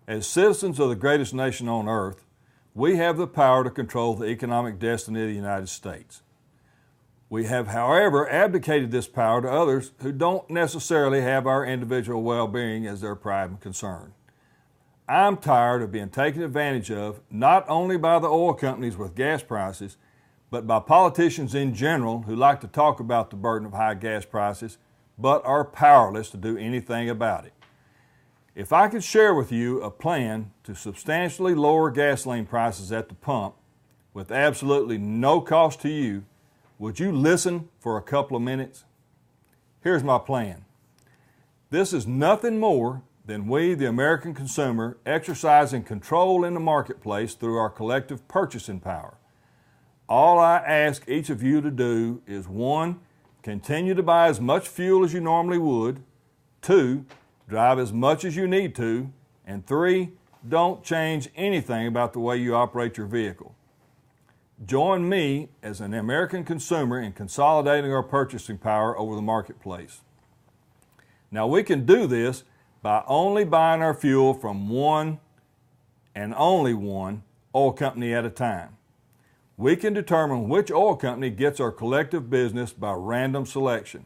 As citizens of the greatest nation on earth, we have the power to control the economic destiny of the United States. We have, however, abdicated this power to others who don't necessarily have our individual well-being as their prime concern. I'm tired of being taken advantage of not only by the oil companies with gas prices, but by politicians in general who like to talk about the burden of high gas prices, but are powerless to do anything about it. If I could share with you a plan to substantially lower gasoline prices at the pump with absolutely no cost to you, would you listen for a couple of minutes? Here's my plan. This is nothing more than we, the American consumer, exercising control in the marketplace through our collective purchasing power. All I ask each of you to do is 1, continue to buy as much fuel as you normally would, 2, drive as much as you need to, and 3, don't change anything about the way you operate your vehicle. Join me as an American consumer in consolidating our purchasing power over the marketplace. Now we can do this by only buying our fuel from one and only one oil company at a time. We can determine which oil company gets our collective business by random selection.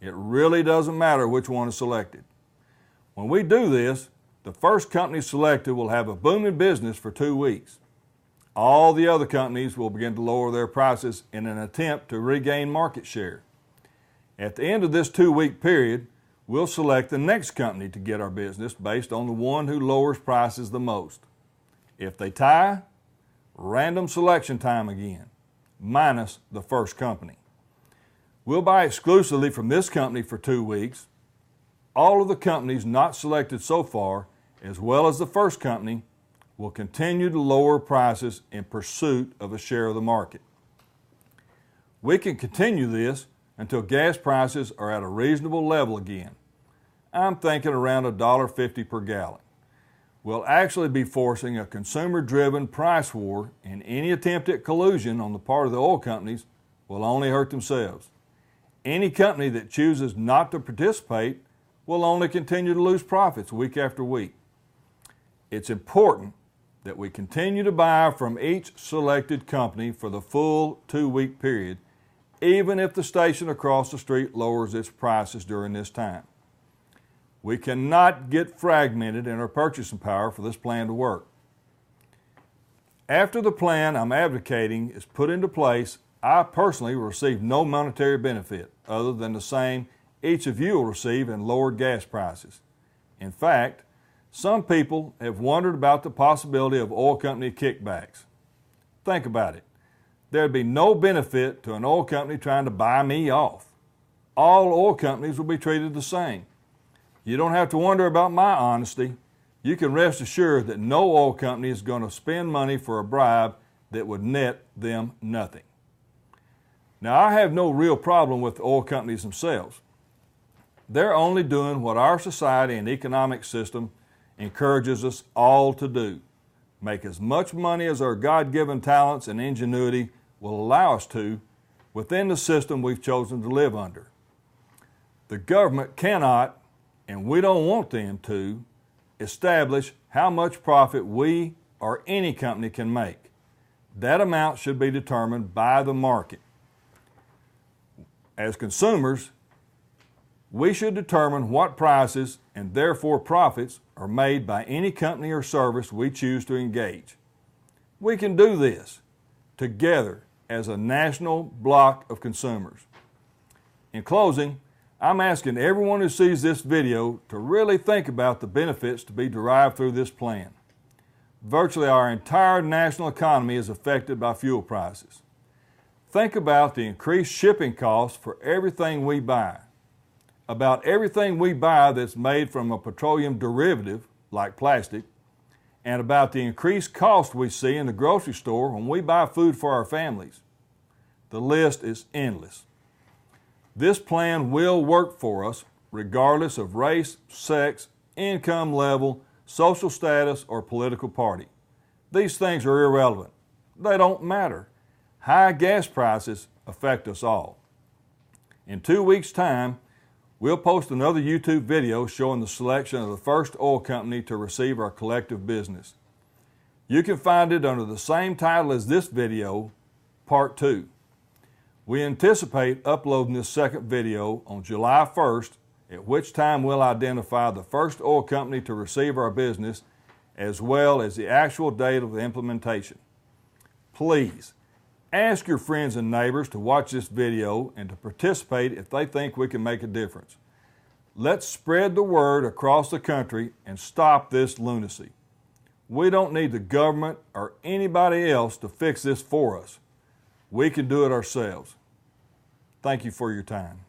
It really doesn't matter which one is selected. When we do this, the first company selected will have a booming business for 2 weeks. All the other companies will begin to lower their prices in an attempt to regain market share. At the end of this 2-week period, we'll select the next company to get our business based on the one who lowers prices the most. If they tie, random selection time again, minus the first company. We'll buy exclusively from this company for 2 weeks. All of the companies not selected so far, as well as the first company, will continue to lower prices in pursuit of a share of the market. We can continue this until gas prices are at a reasonable level again. I'm thinking around $1.50 per gallon. We'll actually be forcing a consumer-driven price war, and any attempt at collusion on the part of the oil companies will only hurt themselves. Any company that chooses not to participate will only continue to lose profits week after week. It's important that we continue to buy from each selected company for the full 2-week period, even if the station across the street lowers its prices during this time. We cannot get fragmented in our purchasing power for this plan to work. After the plan I'm advocating is put into place, I personally will receive no monetary benefit other than the same each of you will receive in lowered gas prices. In fact, some people have wondered about the possibility of oil company kickbacks. Think about it. There'd be no benefit to an oil company trying to buy me off. All oil companies will be treated the same. You don't have to wonder about my honesty. You can rest assured that no oil company is going to spend money for a bribe that would net them nothing. Now, I have no real problem with the oil companies themselves. They're only doing what our society and economic system encourages us all to do. Make as much money as our God-given talents and ingenuity will allow us to within the system we've chosen to live under. The government cannot, and we don't want them to, establish how much profit we or any company can make. That amount should be determined by the market. As consumers, we should determine what prices and therefore profits are made by any company or service we choose to engage. We can do this together as a national block of consumers. In closing, I'm asking everyone who sees this video to really think about the benefits to be derived through this plan. Virtually our entire national economy is affected by fuel prices. Think about the increased shipping costs for everything we buy. About everything we buy that's made from a petroleum derivative, like plastic, and about the increased cost we see in the grocery store when we buy food for our families. The list is endless. This plan will work for us regardless of race, sex, income level, social status, or political party. These things are irrelevant. They don't matter. High gas prices affect us all. In 2 weeks' time, We'll post another YouTube video showing the selection of the first oil company to receive our collective business. You can find it under the same title as this video, Part 2. We anticipate uploading this second video on July 1st, at which time we'll identify the first oil company to receive our business, as well as the actual date of the implementation. Please, ask your friends and neighbors to watch this video and to participate if they think we can make a difference. Let's spread the word across the country and stop this lunacy. We don't need the government or anybody else to fix this for us. We can do it ourselves. Thank you for your time.